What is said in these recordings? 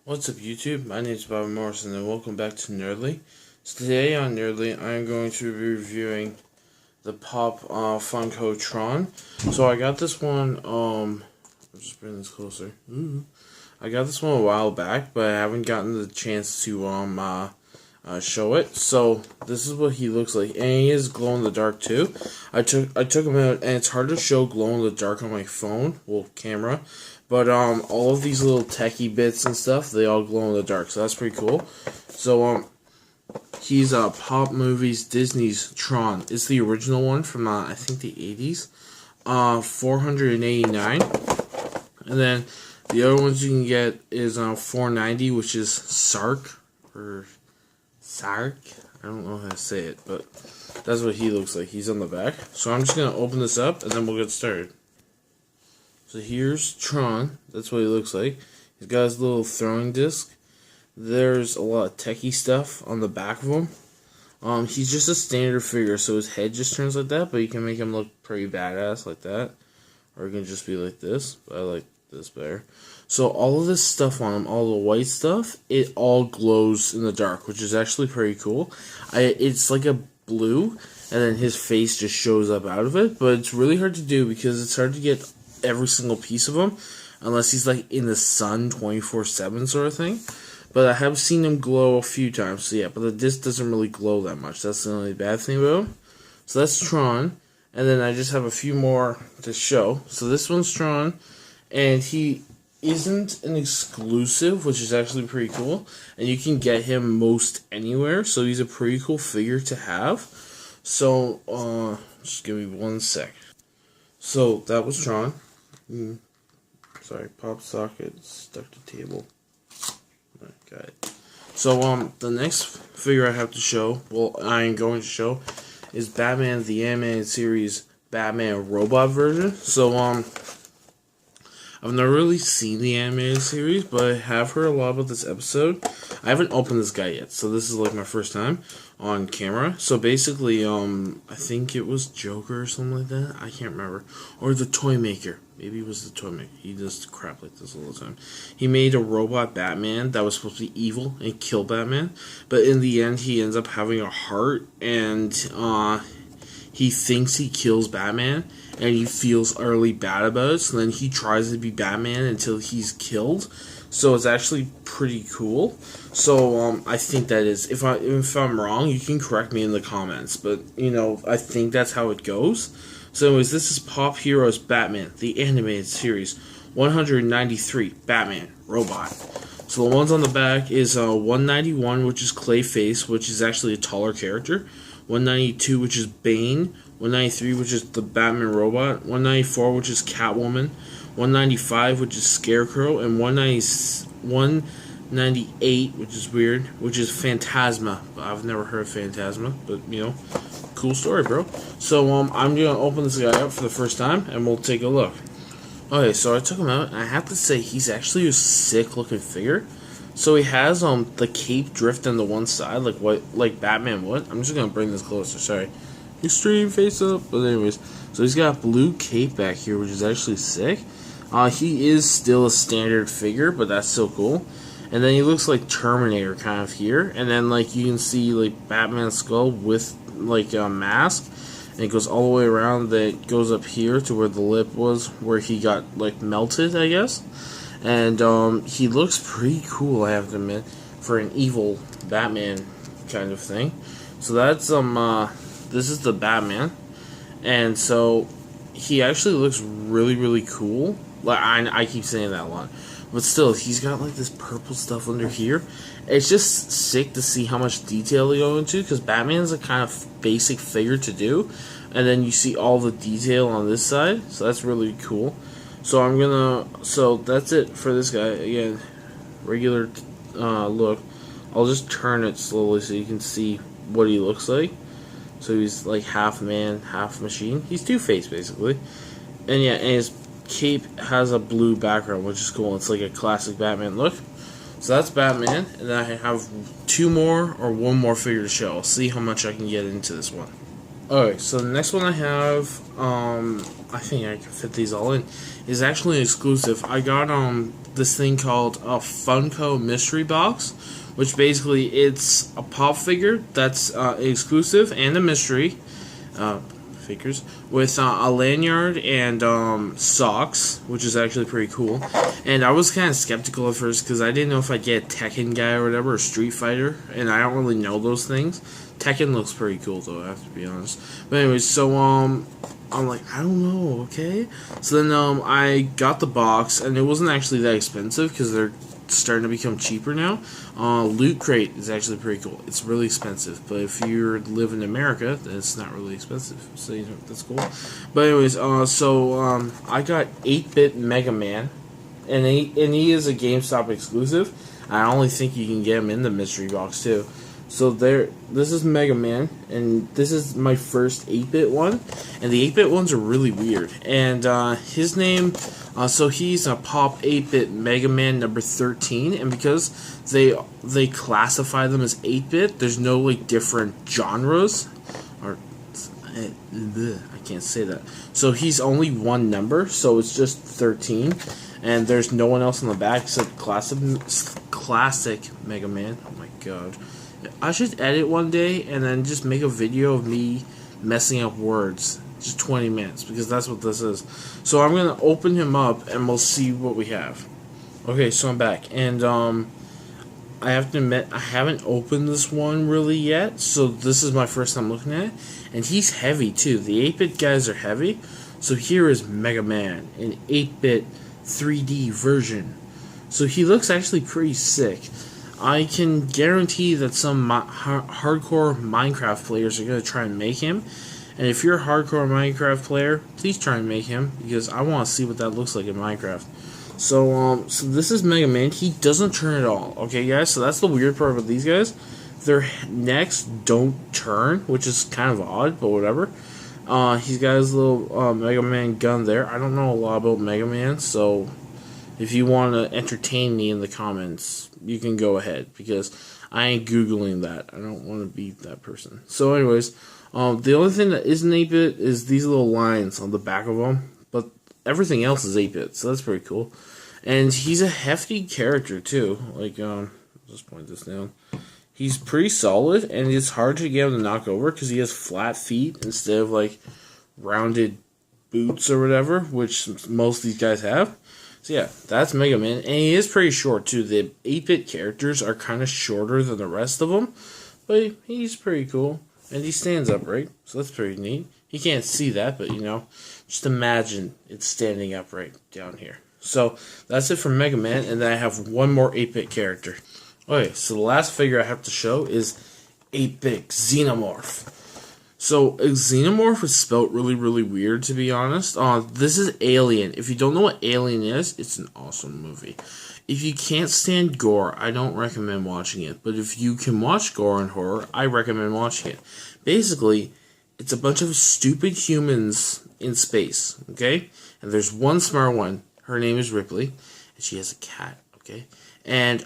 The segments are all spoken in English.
What's up YouTube? My name is Bob Morrison and welcome back to Nerdly. So today on Nerdly I am going to be reviewing the Pop Funko Tron. So I got this one, I'll just bring this closer. I got this one a while back, but I haven't gotten the chance to show it. So this is what he looks like, and he is glow in the dark too. I took him out, and it's hard to show glow in the dark on my phone, camera. But all of these little techie bits and stuff, they all glow in the dark, so that's pretty cool. So he's Pop Movies Disney's Tron. It's the original one from I think the 80s. $489. And then the other ones you can get is $490, which is Sark or Sark. I don't know how to say it, but that's what he looks like. He's on the back. So I'm just gonna open this up and then we'll get started. So here's Tron. That's what he looks like. He's got his little throwing disc. There's a lot of techie stuff on the back of him. He's just a standard figure, so his head just turns like that, but you can make him look pretty badass like that. Or it can just be like this, but I like this better. So all of this stuff on him, all the white stuff, it all glows in the dark, which is actually pretty cool. It's like a blue, and then his face just shows up out of it, but it's really hard to do because it's hard to get every single piece of him unless he's like in the sun 24/7 sort of thing. But I have seen him glow a few times, so yeah, but the disc doesn't really glow that much. That's the only bad thing about him. So that's Tron, and then I just have a few more to show. So this one's Tron, and he isn't an exclusive, which is actually pretty cool, and you can get him most anywhere, so he's a pretty cool figure to have. So just give me one sec. So that was Tron. Sorry, pop socket stuck to table. Got it. So the next figure I have to show, I am going to show, is Batman the Animated Series Batman Robot version. So I've never really seen the animated series, but I have heard a lot about this episode. I haven't opened this guy yet, so this is like my first time on camera. So basically, I think it was Joker or something like that. I can't remember. Or the Toy Maker. Maybe it was the Toy Maker. He does crap like this all the time. He made a robot Batman that was supposed to be evil and kill Batman. But in the end, he ends up having a heart, and he thinks he kills Batman, and he feels utterly bad about it, so then he tries to be Batman until he's killed. So it's actually pretty cool. So I think that is, if I'm wrong, you can correct me in the comments, but you know, I think that's how it goes. So anyways, this is Pop Heroes Batman, the animated series, 193, Batman, Robot. So the ones on the back is 191, which is Clayface, which is actually a taller character. 192, which is Bane. 193, which is the Batman Robot. 194, which is Catwoman. 195, which is Scarecrow. And 198, which is weird, which is Phantasma. I've never heard of Phantasma, but you know, cool story, bro. So I'm gonna open this guy up for the first time, and we'll take a look. Okay, so I took him out, and I have to say he's actually a sick looking figure. So he has the cape drift on the one side, like Batman would. I'm just gonna bring this closer. Sorry, extreme face up. But anyways, so he's got a blue cape back here, which is actually sick. He is still a standard figure, but that's so cool. And then he looks like Terminator kind of here, and then like you can see like Batman's skull with like a mask, and it goes all the way around. That goes up here to where the lip was, where he got like melted, I guess. And he looks pretty cool, I have to admit, for an evil Batman kind of thing. So that's this is the Batman, and so he actually looks really, really cool. Like I keep saying that a lot, but still, he's got like this purple stuff under here. It's just sick to see how much detail they go into, because Batman's a kind of basic figure to do, and then you see all the detail on this side. So that's really cool. So that's it for this guy. Again, regular look. I'll just turn it slowly so you can see what he looks like. So he's like half man, half machine. He's Two-Face basically. And yeah, and his cape has a blue background, which is cool. It's like a classic Batman look. So that's Batman, and then I have two more or one more figure to show. I'll see how much I can get into this one. Alright, so the next one I have, I think I can fit these all in, is actually an exclusive. I got this thing called a Funko Mystery Box, which basically it's a pop figure that's exclusive and a mystery figures with a lanyard and socks, which is actually pretty cool. And I was kind of skeptical at first because I didn't know if I'd get a Tekken guy or whatever, or Street Fighter, and I don't really know those things. Tekken looks pretty cool though, I have to be honest. But anyways, so I'm like, I don't know, okay? So then I got the box, and it wasn't actually that expensive because they're starting to become cheaper now. Loot Crate is actually pretty cool. It's really expensive, but if you live in America, then it's not really expensive. So you know, that's cool. But anyways, I got 8-bit Mega Man, and he is a GameStop exclusive. I only think you can get him in the mystery box too. So this is Mega Man, and this is my first 8-bit one, and the 8-bit ones are really weird. And his name, so he's a Pop 8-bit Mega Man number 13, and because they classify them as 8-bit, there's no like different genres, or I can't say that. So he's only one number, so it's just 13, and there's no one else on the back except classic Mega Man. Oh my god. I should edit one day and then just make a video of me messing up words. Just 20 minutes, because that's what this is. So I'm going to open him up and we'll see what we have. Okay, so I'm back. And I have to admit, I haven't opened this one really yet. So this is my first time looking at it. And he's heavy too. The 8-bit guys are heavy. So here is Mega Man, an 8-bit 3D version. So he looks actually pretty sick. I can guarantee that some hardcore Minecraft players are going to try and make him. And if you're a hardcore Minecraft player, please try and make him, because I want to see what that looks like in Minecraft. So this is Mega Man. He doesn't turn at all. Okay, guys? So that's the weird part about these guys. Their necks don't turn, which is kind of odd, but whatever. He's got his little Mega Man gun there. I don't know a lot about Mega Man, so if you want to entertain me in the comments, you can go ahead, because I ain't Googling that. I don't want to be that person. So anyways, the only thing that isn't 8-bit is these little lines on the back of them, but everything else is 8-bit, so that's pretty cool. And he's a hefty character too. Like, I'll just point this down. He's pretty solid, and it's hard to get him to knock over because he has flat feet instead of like rounded boots or whatever, which most of these guys have. So yeah, that's Mega Man, and he is pretty short too. The 8-bit characters are kind of shorter than the rest of them, but he's pretty cool, and he stands upright, so that's pretty neat. You can't see that, but you know, just imagine it's standing upright down here. So that's it for Mega Man, and then I have one more 8-bit character. Okay, so the last figure I have to show is 8-bit Xenomorph. So, Xenomorph is spelled really, really weird, to be honest. This is Alien. If you don't know what Alien is, it's an awesome movie. If you can't stand gore, I don't recommend watching it. But if you can watch gore and horror, I recommend watching it. Basically, it's a bunch of stupid humans in space, okay? And there's one smart one. Her name is Ripley, and she has a cat, okay? And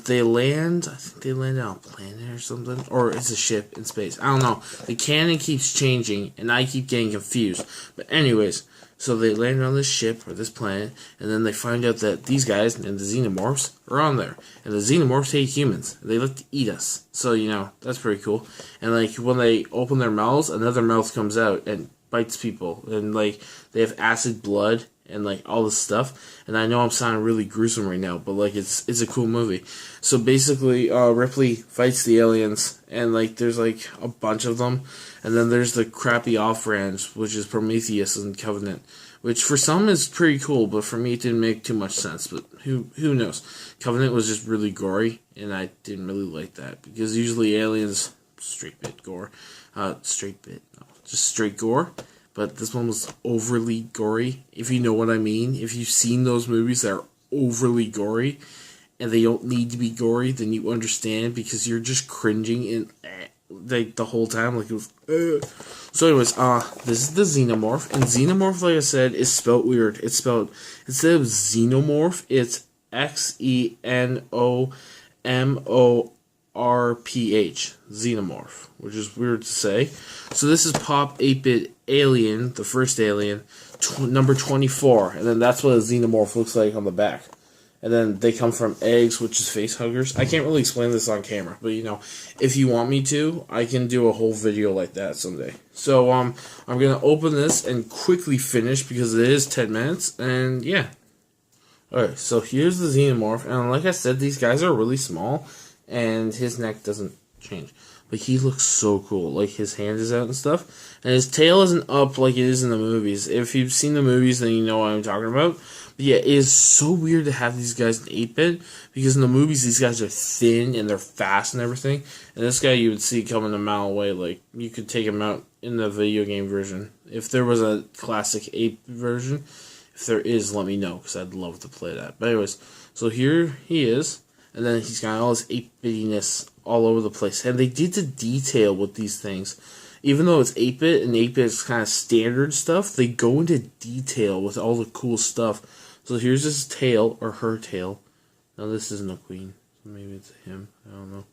they land, I think they land on a planet or something, or it's a ship in space. I don't know. The canon keeps changing, and I keep getting confused. But anyways, so they land on this ship or this planet, and then they find out that these guys and the Xenomorphs are on there, and the Xenomorphs hate humans. They like to eat us. So you know, that's pretty cool. And like when they open their mouths, another mouth comes out and bites people, and like they have acid blood and like all this stuff. And I know I'm sounding really gruesome right now, but like it's a cool movie. So basically, Ripley fights the aliens, and like there's like a bunch of them, and then there's the crappy off-branch, which is Prometheus and Covenant, which for some is pretty cool, but for me it didn't make too much sense. But who knows? Covenant was just really gory, and I didn't really like that, because usually aliens straight bit gore, just straight gore. But this one was overly gory, if you know what I mean. If you've seen those movies that are overly gory, and they don't need to be gory, then you understand, because you're just cringing in like the whole time, like it was. So anyways, this is the Xenomorph, and Xenomorph, like I said, is spelled weird. It's spelled, instead of Xenomorph, it's Xenomorph, Xenomorph, which is weird to say. So this is Pop 8-bit Alien, the first Alien, number 24, and then that's what a Xenomorph looks like on the back. And then they come from eggs, which is face huggers. I can't really explain this on camera, but you know, if you want me to, I can do a whole video like that someday. So I'm gonna open this and quickly finish because it is 10 minutes, and yeah. Alright, so here's the Xenomorph, and like I said, these guys are really small, and his neck doesn't change. But he looks so cool. Like, his hand is out and stuff. And his tail isn't up like it is in the movies. If you've seen the movies, then you know what I'm talking about. But yeah, it is so weird to have these guys in 8-bit. Because in the movies, these guys are thin and they're fast and everything. And this guy you would see coming a mile away. Like, you could take him out in the video game version. If there was a classic 8 version. If there is, let me know. Because I'd love to play that. But anyways, so here he is. And then he's got all his 8-bittiness all over the place. And they did the detail with these things. Even though it's 8-bit, and 8-bit is kind of standard stuff, they go into detail with all the cool stuff. So here's his tail, or her tail. Now this isn't a queen. So maybe it's a him. I don't know.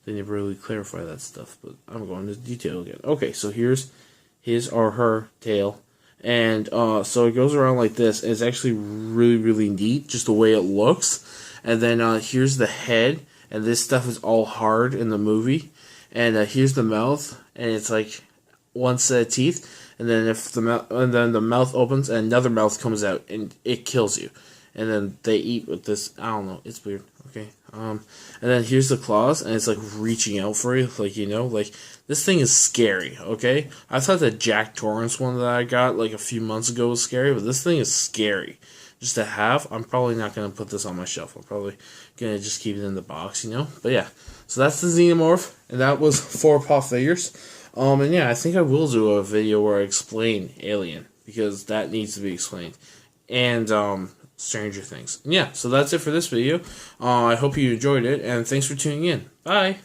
They never really clarify that stuff, but I'm going into detail again. Okay, so here's his or her tail. And so it goes around like this. And it's actually really, really neat, just the way it looks. And then here's the head, and this stuff is all hard in the movie. And here's the mouth, and it's like one set of teeth. And then the mouth opens, and another mouth comes out, and it kills you. And then they eat with this. I don't know. It's weird. Okay. And then here's the claws, and it's like reaching out for you, like you know, like this thing is scary. Okay. I thought the Jack Torrance one that I got like a few months ago was scary, but this thing is scary. Just to have, I'm probably not going to put this on my shelf. I'm probably going to just keep it in the box, you know? But yeah, so that's the Xenomorph, and that was 4 Pop figures. And yeah, I think I will do a video where I explain Alien, because that needs to be explained. And, Stranger Things. And yeah, so that's it for this video. I hope you enjoyed it, and thanks for tuning in. Bye!